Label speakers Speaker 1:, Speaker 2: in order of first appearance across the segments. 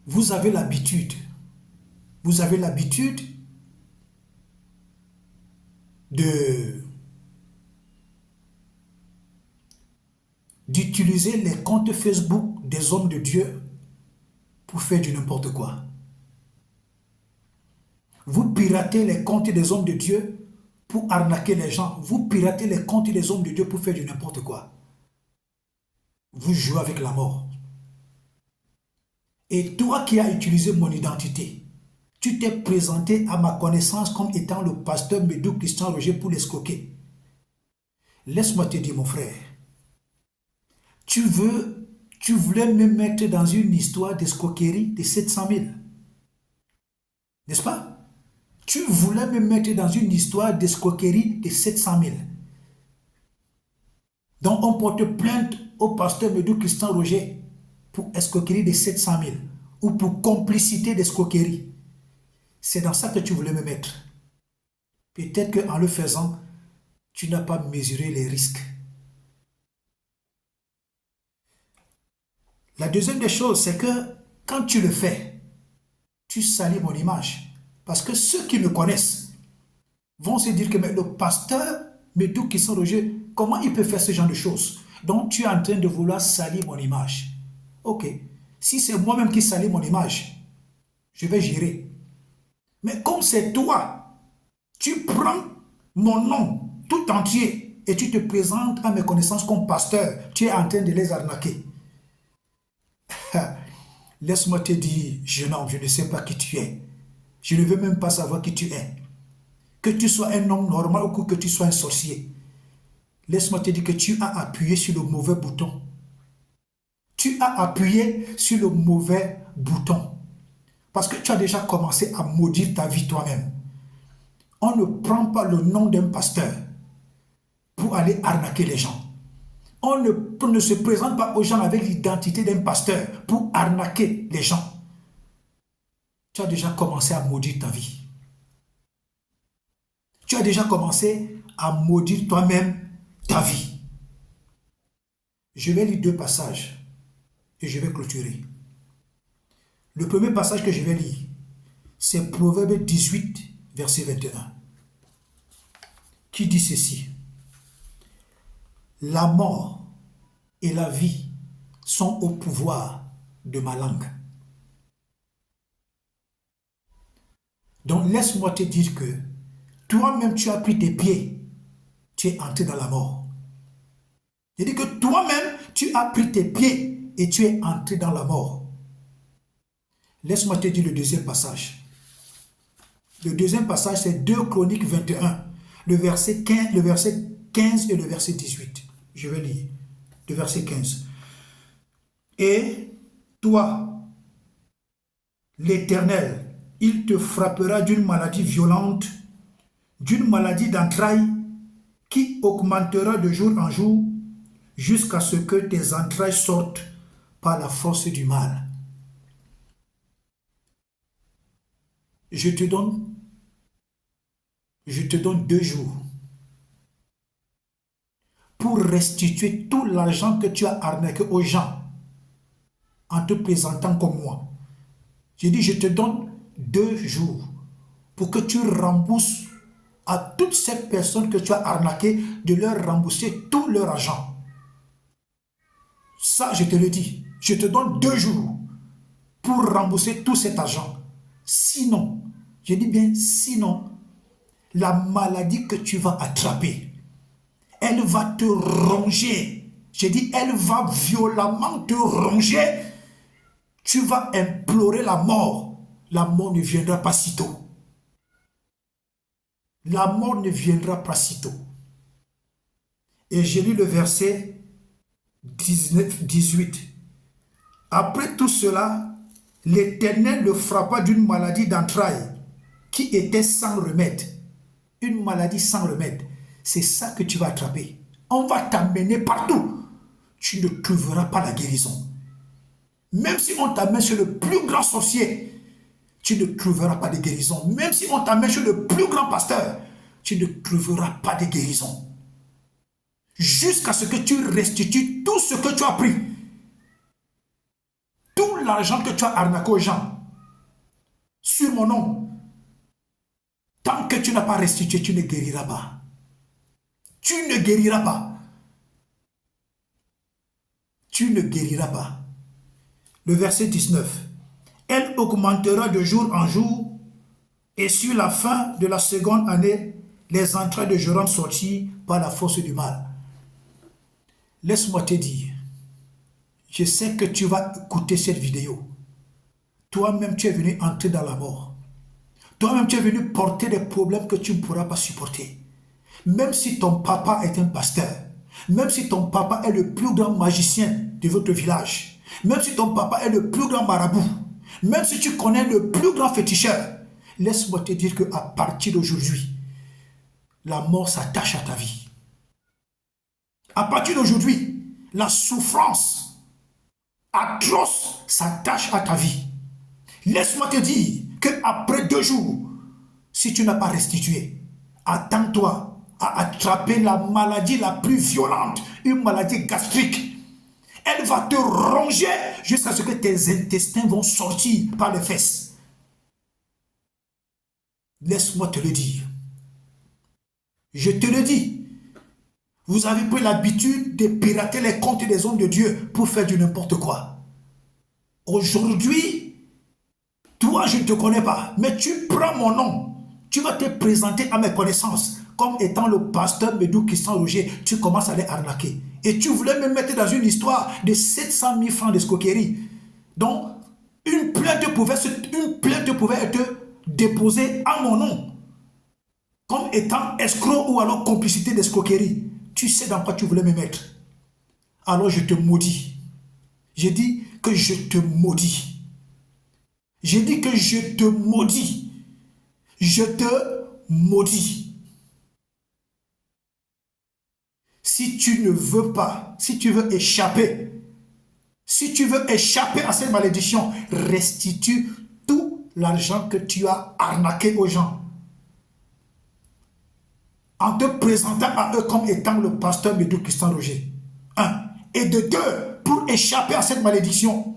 Speaker 1: vous avez l'habitude, vous avez l'habitude de d'utiliser les comptes Facebook des hommes de Dieu pour faire du n'importe quoi. Vous piratez les comptes des hommes de Dieu pour arnaquer les gens. Vous piratez les comptes des hommes de Dieu pour faire du n'importe quoi. Vous jouez avec la mort. Et toi qui as utilisé mon identité, tu t'es présenté à ma connaissance comme étant le pasteur Médou Christian Roger pour l'escroquer. Laisse-moi te dire, mon frère, tu voulais me mettre dans une histoire d'escroquerie de 700 000. N'est-ce pas? Tu voulais me mettre dans une histoire d'escroquerie de 700 000. Donc on porte plainte au pasteur Médou Christian Roger pour escroquerie de 700 000 ou pour complicité d'escroquerie. C'est dans ça que tu voulais me mettre. Peut-être qu'en le faisant, tu n'as pas mesuré les risques. La deuxième des choses, c'est que quand tu le fais, tu salis mon image. Parce que ceux qui me connaissent vont se dire que mais le pasteur Médou Christian Roger, comment il peut faire ce genre de choses? Donc tu es en train de vouloir salir mon image. Ok. Si c'est moi-même qui salis mon image, je vais gérer. Mais comme c'est toi, tu prends mon nom tout entier et tu te présentes à mes connaissances comme pasteur, tu es en train de les arnaquer. Laisse-moi te dire, jeune homme, je ne sais pas qui tu es. Je ne veux même pas savoir qui tu es. Que tu sois un homme normal ou que tu sois un sorcier. Laisse-moi te dire que tu as appuyé sur le mauvais bouton. Tu as appuyé sur le mauvais bouton. Parce que tu as déjà commencé à maudire ta vie toi-même. On ne prend pas le nom d'un pasteur pour aller arnaquer les gens. On ne se présente pas aux gens avec l'identité d'un pasteur pour arnaquer les gens. Tu as déjà commencé à maudire ta vie. Tu as déjà commencé à maudire toi-même ta vie. Je vais lire deux passages et je vais clôturer. Le premier passage que je vais lire, c'est Proverbe 18, verset 21, qui dit ceci. La mort et la vie sont au pouvoir de ma langue. Donc laisse-moi te dire que toi-même tu as pris tes pieds, tu es entré dans la mort. Je dis que toi-même tu as pris tes pieds et tu es entré dans la mort. Laisse-moi te dire le deuxième passage. Le deuxième passage, c'est 2 Chroniques 21, le verset 15 et le verset 18. Je vais lire le verset 15. Et toi, l'Éternel, il te frappera d'une maladie violente, d'une maladie d'entrailles qui augmentera de jour en jour jusqu'à ce que tes entrailles sortent par la force du mal. Je te donne 2 jours pour restituer tout l'argent que tu as arnaqué aux gens en te présentant comme moi. J'ai dit, je te donne 2 jours pour que tu rembourses à toutes ces personnes que tu as arnaquées, de leur rembourser tout leur argent. Ça, je te le dis. Je te donne 2 jours pour rembourser tout cet argent. Sinon, je dis bien sinon, la maladie que tu vas attraper, elle va te ronger. Je dis, elle va violemment te ronger. Tu vas implorer la mort. La mort ne viendra pas si tôt. La mort ne viendra pas si tôt. Et j'ai lu le verset 18. Après tout cela, l'Éternel le frappa d'une maladie d'entrailles qui était sans remède. Une maladie sans remède. C'est ça que tu vas attraper. On va t'amener partout. Tu ne trouveras pas la guérison. Même si on t'amène chez le plus grand sorcier, tu ne trouveras pas de guérison. Même si on t'amène chez le plus grand pasteur, tu ne trouveras pas de guérison. Jusqu'à ce que tu restitues tout ce que tu as pris. Tout l'argent que tu as arnaqué aux gens, sur mon nom, tant que tu n'as pas restitué, tu ne guériras pas. Tu ne guériras pas. Tu ne guériras pas. Le verset 19. Elle augmentera de jour en jour, et sur la fin de la seconde année, les entrailles de Joram sortirent par la force du mal. Laisse-moi te dire, je sais que tu vas écouter cette vidéo. Toi-même, tu es venu entrer dans la mort. Toi-même, tu es venu porter des problèmes que tu ne pourras pas supporter. Même si ton papa est un pasteur, même si ton papa est le plus grand magicien de votre village, même si ton papa est le plus grand marabout, même si tu connais le plus grand féticheur, laisse-moi te dire qu'à partir d'aujourd'hui, la mort s'attache à ta vie. À partir d'aujourd'hui, la souffrance atroce s'attache à ta vie. Laisse-moi te dire qu'après 2 jours, si tu n'as pas restitué, attends-toi à attraper la maladie la plus violente, une maladie gastrique. Elle va te ronger jusqu'à ce que tes intestins vont sortir par les fesses. Laisse-moi te le dire. Je te le dis. Vous avez pris l'habitude de pirater les comptes des hommes de Dieu pour faire du n'importe quoi. Aujourd'hui, toi, je ne te connais pas, mais tu prends mon nom. Tu vas te présenter à mes connaissances comme étant le pasteur Médou Christian Roger. Tu commences à les arnaquer. Et tu voulais me mettre dans une histoire de 700 000 francs d'escroquerie. Donc, une plainte pouvait être déposée à mon nom comme étant escroc ou alors complicité d'escroquerie. Tu sais dans quoi tu voulais me mettre. Alors je te maudis. J'ai dit que je te maudis. J'ai dit que je te maudis. Je te maudis. Si tu ne veux pas, si tu veux échapper à cette malédiction, restitue tout l'argent que tu as arnaqué aux gens. En te présentant à eux comme étant le pasteur Médou Christian Roger. 1. Et de 2, pour échapper à cette malédiction,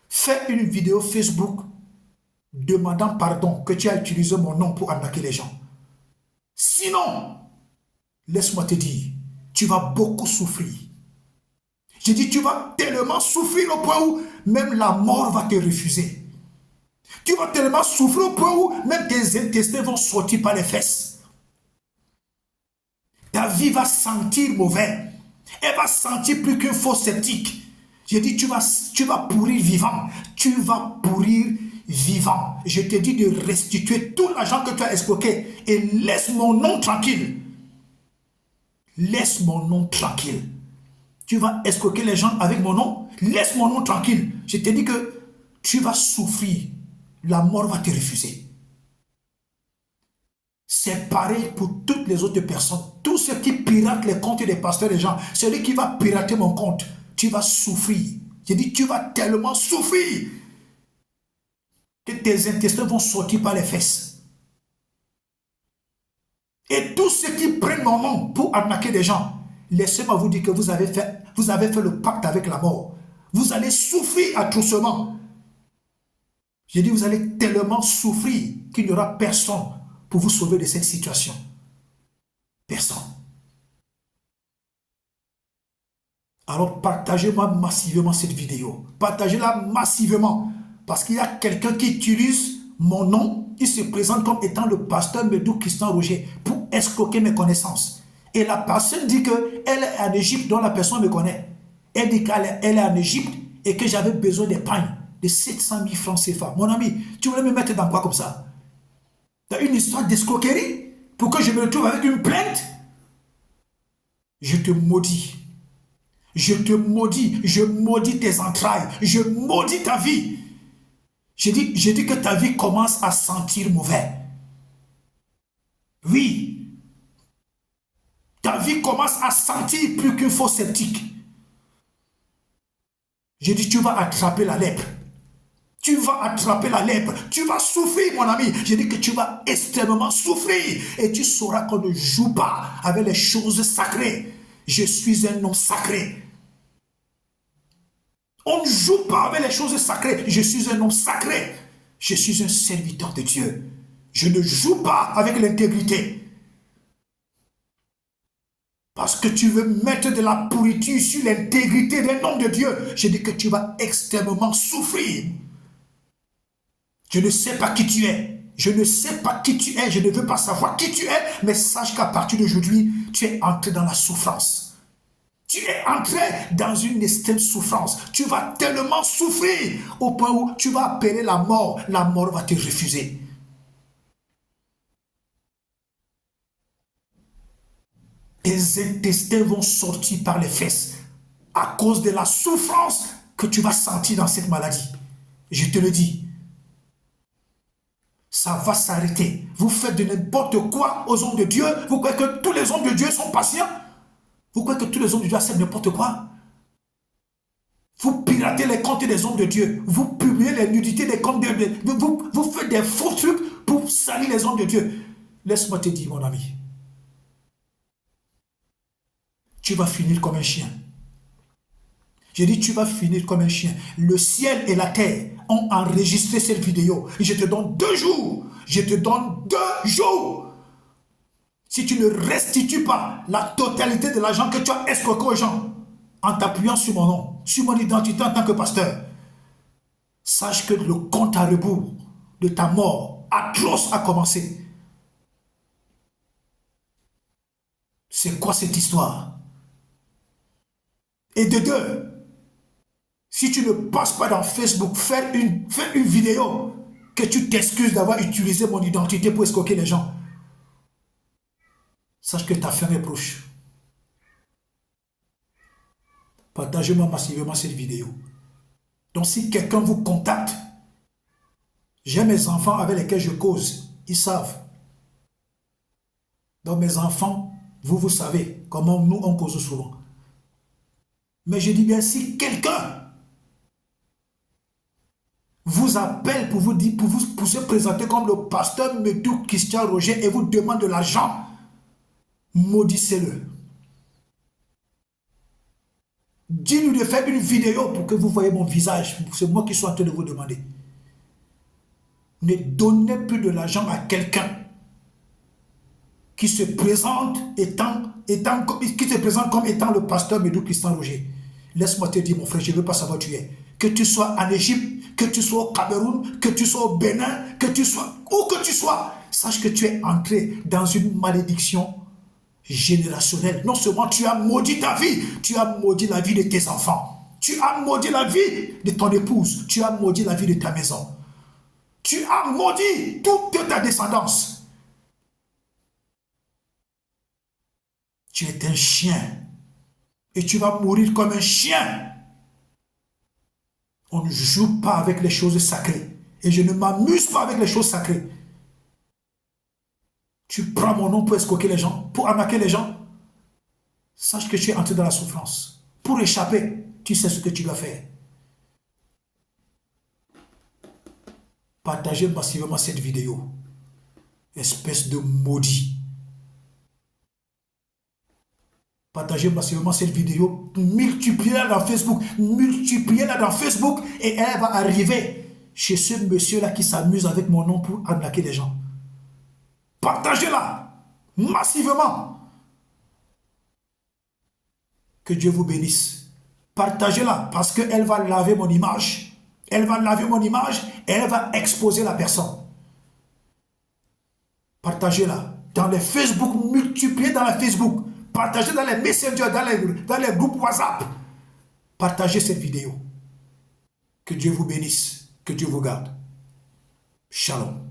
Speaker 1: fais une vidéo Facebook demandant pardon que tu as utilisé mon nom pour arnaquer les gens. Sinon, laisse-moi te dire, tu vas beaucoup souffrir. J'ai dit, tu vas tellement souffrir au point où même la mort va te refuser. Tu vas tellement souffrir au point où même tes intestins vont sortir par les fesses. Ta vie va sentir mauvais. Elle va sentir plus qu'une fausse sceptique. J'ai dit, tu vas pourrir vivant. Tu vas pourrir vivant. Je te dis de restituer tout l'argent que tu as escroqué et laisse mon nom tranquille. Laisse mon nom tranquille. Tu vas escroquer les gens avec mon nom. Laisse mon nom tranquille. Je te dis que tu vas souffrir. La mort va te refuser. C'est pareil pour toutes les autres personnes. Tous ceux qui piratent les comptes des pasteurs des gens, celui qui va pirater mon compte, tu vas souffrir. J'ai dit, tu vas tellement souffrir que tes intestins vont sortir par les fesses. Et tous ceux qui prennent mon nom pour arnaquer des gens, laissez-moi vous dire que vous avez fait le pacte avec la mort. Vous allez souffrir atrocement. J'ai dit, vous allez tellement souffrir qu'il n'y aura personne pour vous sauver de cette situation. Personne. Alors partagez-moi massivement cette vidéo. Partagez-la massivement. Parce qu'il y a quelqu'un qui utilise mon nom. Il se présente comme étant le pasteur Médou Christian Roger pour escroquer mes connaissances. Et la personne dit qu'elle est en Égypte, dont la personne me connaît. Elle dit qu'elle est en Égypte et que j'avais besoin d'épargne de 700 000 francs CFA. Mon ami, tu voulais me mettre dans quoi comme ça? Tu as une histoire d'escroquerie pour que je me retrouve avec une plainte? Je te maudis. Je te maudis. Je maudis tes entrailles. Je maudis ta vie. J'ai dit que ta vie commence à sentir mauvais. Oui. Ta vie commence à sentir plus qu'une fausse sceptique. J'ai dit, tu vas attraper la lèpre. Tu vas attraper la lèpre. Tu vas souffrir, mon ami. J'ai dit que tu vas extrêmement souffrir. Et tu sauras qu'on ne joue pas avec les choses sacrées. Je suis un homme sacré. On ne joue pas avec les choses sacrées. Je suis un homme sacré. Je suis un serviteur de Dieu. Je ne joue pas avec l'intégrité. Parce que tu veux mettre de la pourriture sur l'intégrité d'un homme de Dieu. Je dis que tu vas extrêmement souffrir. Je ne sais pas qui tu es. Je ne sais pas qui tu es. Je ne veux pas savoir qui tu es. Mais sache qu'à partir d'aujourd'hui, tu es entré dans la souffrance. Tu es entré dans une extrême souffrance. Tu vas tellement souffrir au point où tu vas appeler la mort. La mort va te refuser. Tes intestins vont sortir par les fesses à cause de la souffrance que tu vas sentir dans cette maladie. Je te le dis. Ça va s'arrêter. Vous faites de n'importe quoi aux hommes de Dieu. Vous croyez que tous les hommes de Dieu sont patients? Vous croyez que tous les hommes de Dieu acceptent n'importe quoi? Vous piratez les comptes des hommes de Dieu. Vous publiez les nudités des comptes de Dieu. Vous faites des faux trucs pour salir les hommes de Dieu. Laisse-moi te dire, mon ami. Tu vas finir comme un chien. J'ai dit, tu vas finir comme un chien. Le ciel et la terre ont enregistré cette vidéo. Je te donne 2 jours. Je te donne 2 jours. Si tu ne restitues pas la totalité de l'argent que tu as escroqué aux gens, en t'appuyant sur mon nom, sur mon identité en tant que pasteur, sache que le compte à rebours de ta mort atroce a commencé. C'est quoi cette histoire? Et de 2, si tu ne passes pas dans Facebook, fais une vidéo que tu t'excuses d'avoir utilisé mon identité pour escroquer les gens. Sache que ta fin est proche. Partagez-moi massivement cette vidéo. Donc si quelqu'un vous contacte, j'ai mes enfants avec lesquels je cause. Ils savent. Donc mes enfants, vous savez comment nous on cause souvent. Mais je dis bien, si quelqu'un vous appelle pour vous dire, pour se présenter comme le pasteur Medouk Christian Roger et vous demande de l'argent, maudissez-le. Dis-lui de faire une vidéo pour que vous voyez mon visage. C'est moi qui suis en train de vous demander. Ne donnez plus de l'argent à quelqu'un qui se présente comme étant le pasteur Medouk Christian Roger. Laisse-moi te dire, mon frère, je ne veux pas savoir où tu es. Que tu sois en Égypte, que tu sois au Cameroun, que tu sois au Bénin, que tu sois où que tu sois, sache que tu es entré dans une malédiction générationnelle. Non seulement tu as maudit ta vie, tu as maudit la vie de tes enfants. Tu as maudit la vie de ton épouse. Tu as maudit la vie de ta maison. Tu as maudit toute ta descendance. Tu es un chien. Et tu vas mourir comme un chien. On ne joue pas avec les choses sacrées. Et je ne m'amuse pas avec les choses sacrées. Tu prends mon nom pour escroquer les gens, pour arnaquer les gens. Sache que tu es entré dans la souffrance. Pour échapper, tu sais ce que tu dois faire. Partagez massivement cette vidéo. Espèce de maudit. Partagez massivement cette vidéo. Multipliez-la dans Facebook. Multipliez-la dans Facebook. Et elle va arriver chez ce monsieur-là qui s'amuse avec mon nom pour arnaquer les gens. Partagez-la massivement. Que Dieu vous bénisse. Partagez-la parce qu'elle va laver mon image. Elle va laver mon image et elle va exposer la personne. Partagez-la dans les Facebook, multipliez dans les Facebook. Partagez dans les messengers, dans les groupes WhatsApp. Partagez cette vidéo. Que Dieu vous bénisse. Que Dieu vous garde. Shalom.